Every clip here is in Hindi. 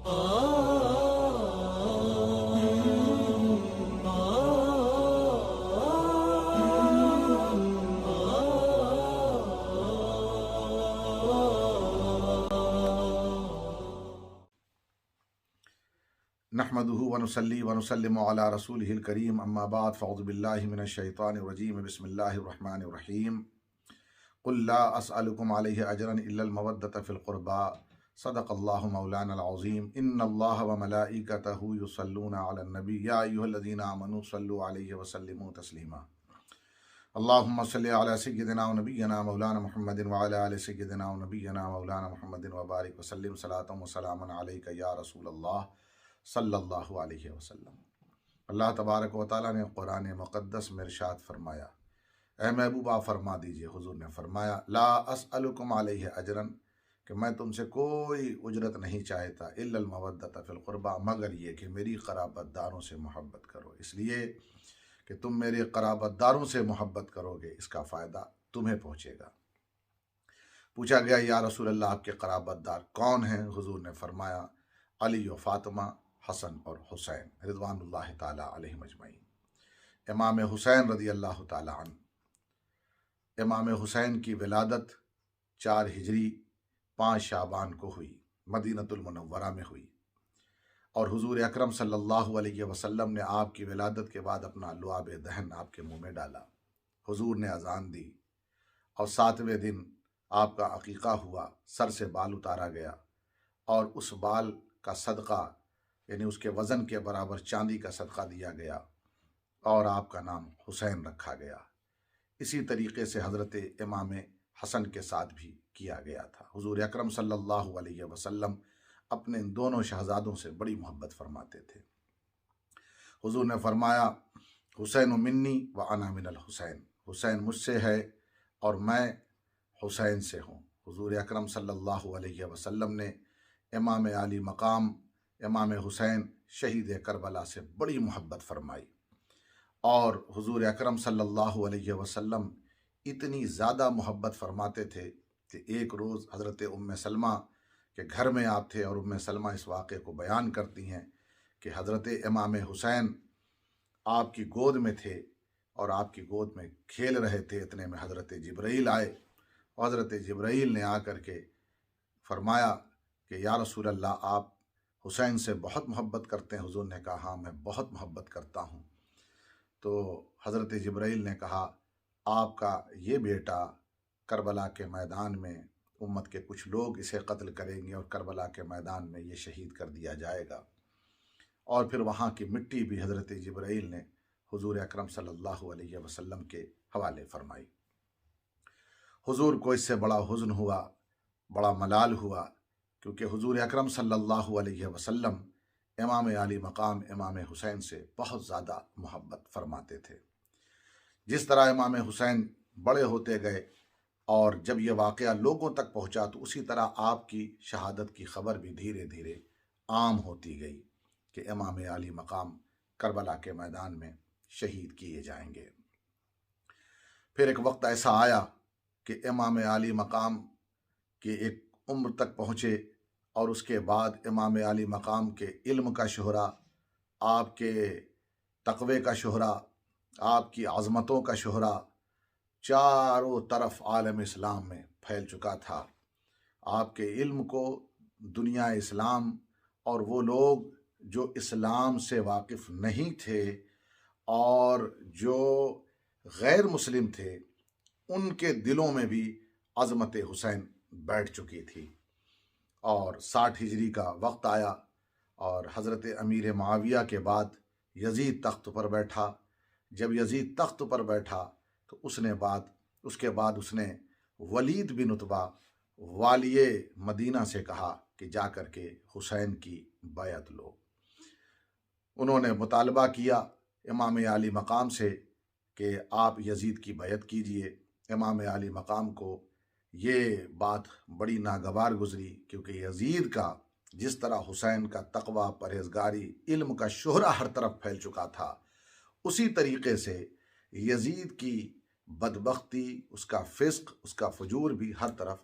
नहमदुहु व नुसल्ली व नुसल्लिमु अला रसूलिहिल करीम अम्मा बाद फ़अऊज़ु बिल्लाहि मिनश शैतानिर रजीम बिस्मिल्लाहिर रहमानिर रहीम क़ुल ला अस्अलुकुम अलैहि अजरन इल्लल मवद्दत फ़िल क़ुरबा सदक़ल्लाहु मौलानल अज़ीम इन्नल्लाह व मलाइकतहु युसल्लूना अलन नबी या अय्युहल्लज़ीना आमनू सल्लु अलैहि व सल्लिमू तस्लीमा अल्लाहुम्मा सल्लि अला सय्यिदिना व नबिय्यिना मौलाना मुहम्मदिन व अला आलि सय्यिदिना व नबिय्यिना मौलाना मुहम्मदिन व बारिक व सल्लिम सलातन व सलामन अलैका या रसूलल्लाह सल्लल्लाहु अलैहि वसल्लम। अल्लाह तबारक व तआला ने कुरान मुक़द्दस में इरशाद फरमाया, ए महबूबा फरमा दीजिए, हुजूर ने फरमाया, ला अस्अलुकुम अलैहि अजरन, कि मैं तुमसे कोई उजरत नहीं चाहता, इल्लल मवद्दत फ़िल क़ुरबा, मगर ये कि मेरी क़राबतदारों से मोहब्बत करो, इसलिए कि तुम मेरे क़राबतदारों से मोहब्बत करोगे, इसका फ़ायदा तुम्हें पहुँचेगा। पूछा गया, या रसूल अल्लाह, आपके क़राबतदार कौन हैं? हुजूर ने फरमाया, अली व फ़ातिमा, हसन और हुसैन रिज़वानुल्लाहि ताला अलैहिम अजमईन। इमाम हुसैन रज़ी अल्लाह ताला अन्हु, इमाम हुसैन की विलादत 4 हिजरी 5 शाबान को हुई, मदीनतुल मुनव्वरा में हुई, और हुजूर अकरम सल्लल्लाहु अलैहि वसल्लम ने आपकी विलादत के बाद अपना लुआब दहन आपके मुँह में डाला। हुजूर ने अजान दी और 7वें दिन आपका अकीक़ा हुआ, सर से बाल उतारा गया और उस बाल का सदका, यानी उसके वज़न के बराबर चांदी का सदका दिया गया और आपका नाम हुसैन रखा गया। इसी तरीके से हज़रत इमाम हसन के साथ भी किया गया था। हुजूर अकरम सल्लल्लाहु अलैहि वसल्लम अपने इन दोनों शहज़ादों से बड़ी मोहब्बत फरमाते थे। हुजूर ने फरमाया, हुसैन मिन्नी व अना मिनल हुसैन, हुसैन मुझसे है और मैं हुसैन से हूँ। हुजूर अकरम सल्लल्लाहु अलैहि वसल्लम ने इमाम आली मकाम इमाम हुसैन शहीद करबला से बड़ी मोहब्बत फरमाई, और हुजूर अकरम सल्लल्लाहु अलैहि वसल्लम इतनी ज़्यादा मोहब्बत फरमाते थे कि एक रोज़ हज़रत उम्मे सलमा के घर में आप थे, और उम्मे सलमा इस वाक़े को बयान करती हैं कि हज़रत इमाम हुसैन आपकी गोद में थे और आपकी गोद में खेल रहे थे। इतने में हज़रत जिब्राईल आए, और हज़रत जिब्राईल ने आकर के फरमाया कि या रसूल अल्लाह, आप हुसैन से बहुत मोहब्बत करते हैं? हुजूर ने कहा, हाँ, मैं बहुत मोहब्बत करता हूँ। तो हज़रत जिब्राईल ने कहा, आपका ये बेटा करबला के मैदान में उम्मत के कुछ लोग इसे कत्ल करेंगे और करबला के मैदान में ये शहीद कर दिया जाएगा। और फिर वहाँ की मिट्टी भी हज़रत जिब्राईल ने हुजूर अकरम सल्लल्लाहु अलैहि वसल्लम के हवाले फरमाई। हुजूर को इससे बड़ा हुज़्न हुआ, बड़ा मलाल हुआ, क्योंकि हुजूर अकरम सल्लल्लाहु अलैहि वसल्लम इमाम आली मकाम इमाम हुसैन से बहुत ज़्यादा मोहब्बत फरमाते थे। जिस तरह इमाम हुसैन बड़े होते गए और जब यह वाक़या लोगों तक पहुँचा, तो उसी तरह आपकी शहादत की ख़बर भी धीरे धीरे आम होती गई कि इमाम आली मकाम करबला के मैदान में शहीद किए जाएंगे। फिर एक वक्त ऐसा आया कि इमाम आली मकाम की एक उम्र तक पहुँचे, और उसके बाद इमाम आली मकाम के इल्म का शोहरा, आपके तक़वे का शोहरा, आपकी अज़मतों का शोहरा चारों तरफ आलम इस्लाम में फैल चुका था। आपके इल्म को दुनिया इस्लाम और वो लोग जो इस्लाम से वाकिफ़ नहीं थे और जो गैर मुस्लिम थे, उनके दिलों में भी अज़मत हुसैन बैठ चुकी थी। और 60 हिजरी का वक्त आया और हज़रत अमीर मुआविया के बाद यजीद तख्त पर बैठा। जब यजीद तख्त पर बैठा तो उसके बाद उसने वलीद बिन उतबा वालिये मदीना से कहा कि जा कर के हुसैन की बैअत लो। उन्होंने मुतालबा किया इमाम आली मकाम से कि आप यजीद की बैअत कीजिए। इमाम आली मकाम को ये बात बड़ी नागवार गुजरी, क्योंकि यजीद का जिस तरह हुसैन का तकवा, परहेजगारी, इल्म का शोहरा हर तरफ फैल चुका था, उसी तरीके से यजीद की बदबख्ती, उसका फिस्क, उसका फजूर भी हर तरफ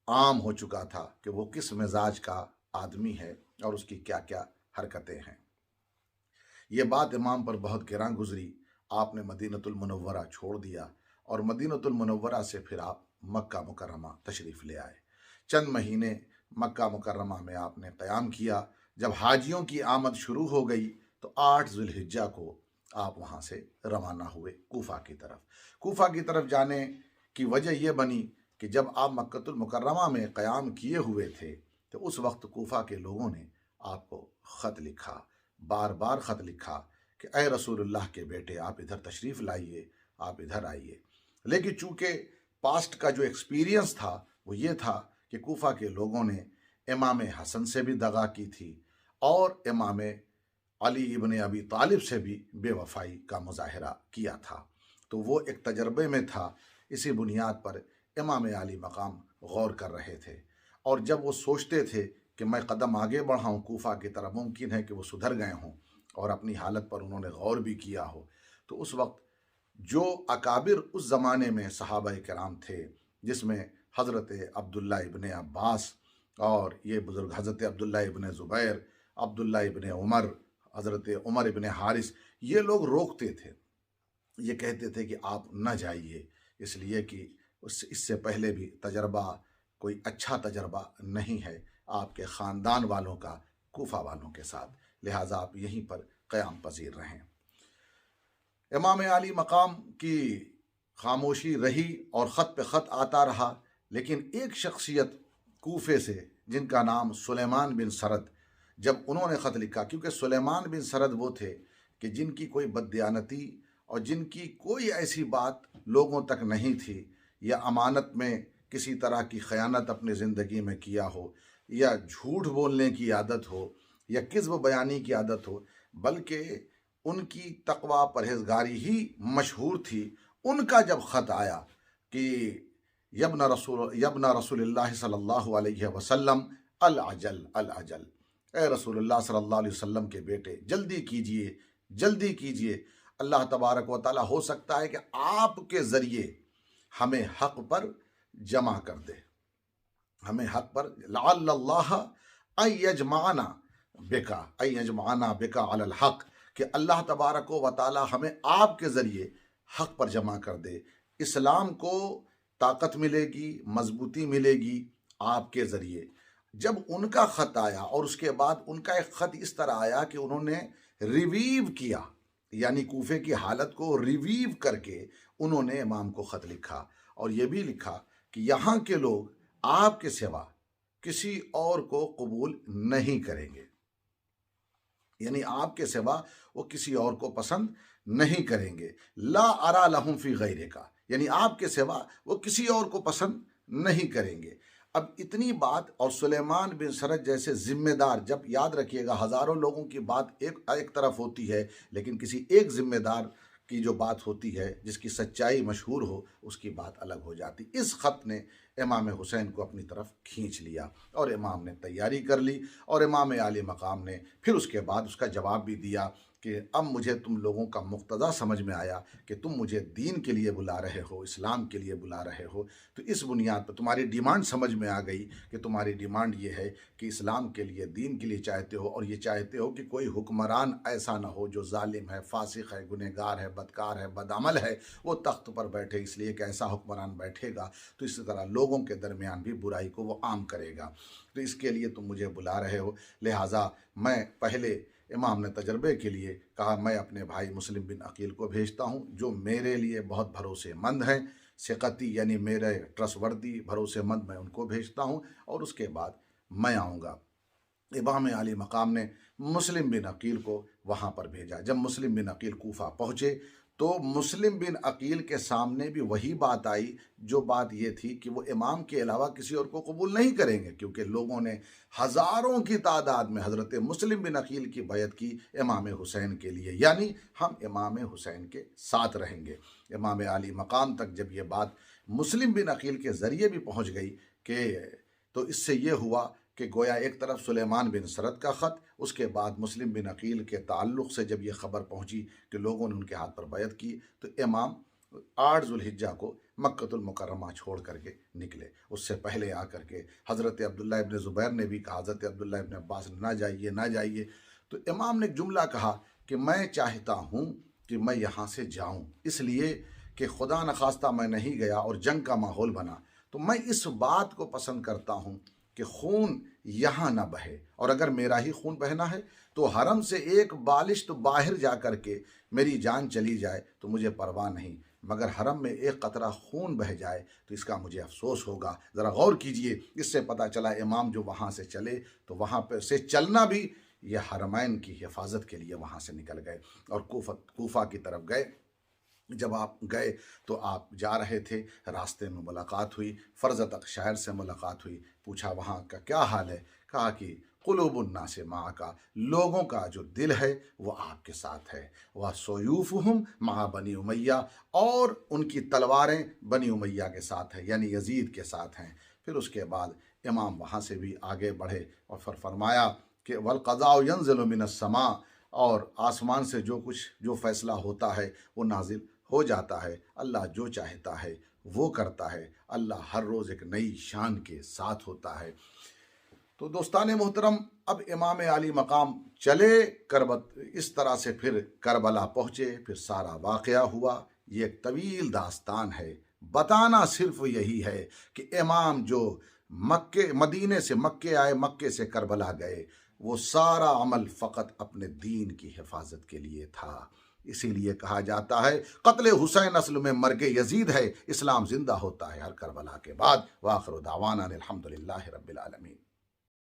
आम हो चुका था कि वो किस मिजाज का आदमी है और उसकी क्या क्या हरकतें हैं। ये बात इमाम पर बहुत गिरां गुजरी। आपने मदीनतुल मुनव्वरा छोड़ दिया और मदीनतुल मुनव्वरा से फिर आप मक्का मुकर्रमा तशरीफ़ ले आए। चंद महीने मक्का मुकर्रमा में आपने क़याम किया। जब हाजियों की आमद शुरू हो गई तो 8 ज़ुल्हिज्जा को आप वहाँ से रवाना हुए कूफा की तरफ। कूफा की तरफ जाने की वजह यह बनी कि जब आप मक्कतुल मुकर्रमा में क़याम किए हुए थे तो उस वक्त कूफा के लोगों ने आपको ख़त लिखा, बार बार ख़त लिखा कि ए रसूलुल्लाह के बेटे, आप इधर तशरीफ़ लाइए, आप इधर आइए। लेकिन चूँकि पास्ट का जो एक्सपीरियंस था वो ये था कि कूफा के लोगों ने इमाम हसन से भी दगा की थी और इमाम अली इब्न अबी तालिब से भी बेवफाई का मुजाहरा किया था। तो वो एक तजर्बे में था। इसी बुनियाद पर इमाम अली मकाम गौर कर रहे थे और जब वो सोचते थे कि मैं कदम आगे बढ़ाऊँ कूफा की तरफ, मुमकिन है कि वो सुधर गए हों और अपनी हालत पर उन्होंने गौर भी किया हो, तो उस वक्त जो अकाबिर उस ज़माने में सहाबाए किराम थे, जिसमें हज़रत अब्दुल्ला इब्न अब्बास और ये बुज़ुर्ग हज़रत अब्दुल्ला इब्न ज़ुबैर, अब्दुल्ला इब्न उमर, हज़रत उमर इब्न हारिस, ये लोग रोकते थे। ये कहते थे कि आप न जाइए, इसलिए कि इससे पहले भी तजर्बा कोई अच्छा तजर्बा नहीं है आपके ख़ानदान वालों का कूफा वालों के साथ, लिहाजा आप यहीं पर क़याम पज़ीर रहें। इमाम अली मकाम की खामोशी रही और ख़त पे ख़त आता रहा। लेकिन एक शख्सियत कूफे से जिनका नाम सुलेमान बिन सरद, जब उन्होंने ख़त लिखा, क्योंकि सुलेमान बिन सरद वो थे कि जिनकी कोई बददियानती और जिनकी कोई ऐसी बात लोगों तक नहीं थी या अमानत में किसी तरह की ख़यानत अपनी ज़िंदगी में किया हो या झूठ बोलने की आदत हो या किज़्ब बयानी की आदत हो, बल्कि उनकी तक़वा परहेज़गारी ही मशहूर थी। उनका जब ख़त आया कि यब्ना रसूलुल्लाह सल्लल्लाहु अलैहि वसल्लम अल अजल अल अजल, ए रसूलुल्लाह सल्लल्लाहु अलैहि वसल्लम के बेटे, जल्दी कीजिए, जल्दी कीजिए। अल्लाह तबारक व तआला हो सकता है कि आपके ज़रिए हमें हक़ पर जमा कर दे, हमें हक़ पर लअल्लल्लाह अन यजमाना बिका अलल हक़, कि अल्लाह तबारक व तआला हमें आपके ज़रिए हक़ पर जमा कर दे। इस्लाम को ताकत मिलेगी, मजबूती मिलेगी आपके ज़रिए। जब उनका ख़त आया और उसके बाद उनका एक ख़त इस तरह आया कि उन्होंने रिवीव किया, यानी कूफे की हालत को रिवीव करके उन्होंने इमाम को ख़त लिखा और ये भी लिखा कि यहाँ के लोग आपके सिवा किसी और को कबूल नहीं करेंगे, यानी आपके सिवा वो किसी और को पसंद नहीं करेंगे। ला अरा लहुम फी गैरे का, यानी आपके सिवा वो किसी और को पसंद नहीं करेंगे। अब इतनी बात, और सुलेमान बिन सरद जैसे जिम्मेदार, जब याद रखिएगा हज़ारों लोगों की बात एक तरफ होती है, लेकिन किसी एक जिम्मेदार की जो बात होती है, जिसकी सच्चाई मशहूर हो, उसकी बात अलग हो जाती। इस ख़त ने इमाम हुसैन को अपनी तरफ खींच लिया और इमाम ने तैयारी कर ली और इमाम आली मकाम ने फिर उसके बाद उसका जवाब भी दिया कि अब मुझे तुम लोगों का मुक्तदा समझ में आया कि तुम मुझे दीन के लिए बुला रहे हो, इस्लाम के लिए बुला रहे हो, तो इस बुनियाद पर तुम्हारी डिमांड समझ में आ गई कि तुम्हारी डिमांड ये है कि इस्लाम के लिए, दीन के लिए चाहते हो और ये चाहते हो कि कोई हुक्मरान ऐसा ना हो जो जालिम है, फासिक है, गुनहगार है, बदकार है, बदअमल है, वो तख्त पर बैठे, इसलिए कि ऐसा हुक्मरान बैठेगा तो इसी तरह लोगों के दरमियान भी बुराई को वो आम करेगा। तो इसके लिए तुम मुझे बुला रहे हो, लिहाजा मैं पहले, इमाम ने तजर्बे के लिए कहा, मैं अपने भाई मुस्लिम बिन अकील को भेजता हूँ जो मेरे लिए बहुत भरोसेमंद हैं, सिकती यानी मेरे ट्रस्टवर्दी, भरोसेमंद, मैं उनको भेजता हूँ और उसके बाद मैं आऊँगा। इमाम अली मकाम ने मुस्लिम बिन अकील को वहाँ पर भेजा। जब मुस्लिम बिन अकील कूफा पहुँचे तो मुस्लिम बिन अकील के सामने भी वही बात आई, जो बात ये थी कि वो इमाम के अलावा किसी और को कबूल नहीं करेंगे, क्योंकि लोगों ने हज़ारों की तादाद में हज़रत मुस्लिम बिन अकील की बैत की इमाम हुसैन के लिए, यानी हम इमाम हुसैन के साथ रहेंगे। इमाम अली मकाम तक जब ये बात मुस्लिम बिन अकील के ज़रिए भी पहुँच गई कि, तो इससे ये हुआ कि गोया एक तरफ सुलेमान बिन सरद का ख़त, उसके बाद मुस्लिम बिन अकील के ताल्लुक़ से जब ये ख़बर पहुँची कि लोगों ने उनके हाथ पर बैत की, तो इमाम 8 ज़ुल्हिज्जा को मक्कतुल मुकर्रमा छोड़ करके निकले। उससे पहले आकर के हज़रत अब्दुल्लाह इब्न ज़ुबैर ने भी कहा, हज़रत अब्दुल्लाह इब्न अब्बास ने, ना जाइए ना जाइए। तो इमाम ने एक जुमला कहा कि मैं चाहता हूँ कि मैं यहाँ से जाऊँ, इसलिए कि खुदा न खास्ता मैं नहीं गया और जंग का माहौल बना, तो मैं इस बात को पसंद करता हूँ कि खून यहाँ ना बहे, और अगर मेरा ही खून बहना है तो हरम से एक बालिश तो बाहर जा कर के मेरी जान चली जाए तो मुझे परवाह नहीं, मगर हरम में एक कतरा खून बह जाए तो इसका मुझे अफसोस होगा। ज़रा गौर कीजिए, इससे पता चला इमाम जो वहाँ से चले तो वहाँ पर से चलना भी ये हरमैन की हिफाजत के लिए वहाँ से निकल गए और कूफा की तरफ गए। जब आप गए तो आप जा रहे थे, रास्ते में मुलाकात हुई, फ़र्ज़तक शायर से मुलाकात हुई। पूछा वहाँ का क्या हाल है? कहा कि कुलूबुन्नास से माँ का, लोगों का जो दिल है वो आपके साथ है। वह सोयूफ़ुहुम मा बनी उमैया, और उनकी तलवारें बनी उमैया के साथ है, यानी यजीद के साथ हैं। फिर उसके बाद इमाम वहाँ से भी आगे बढ़े और फिर फरमाया कि वल क़ज़ाउ यंज़िलु मिनस समा, और आसमान से जो कुछ जो फ़ैसला होता है वो नाजिल हो जाता है। अल्लाह जो चाहता है वो करता है। अल्लाह हर रोज़ एक नई शान के साथ होता है। तो दोस्तान मोहतरम, अब इमाम आली मकाम चले करबत, इस तरह से फिर करबला पहुँचे, फिर सारा वाक़या हुआ। ये एक तवील दास्तान है। बताना सिर्फ यही है कि इमाम जो मक्के मदीने से मक्के आए, मक्के से करबला गए, वो सारा अमल फ़कत अपने दीन की हिफाजत के लिए था। इसीलिए कहा जाता है कत्ल हुसैन असल में मर्गे यजीद है, इस्लाम जिंदा होता है हर करबला के बाद। वाखिर दावाना अल्हम्दुलिल्लाहि रब्बिल आलमीन।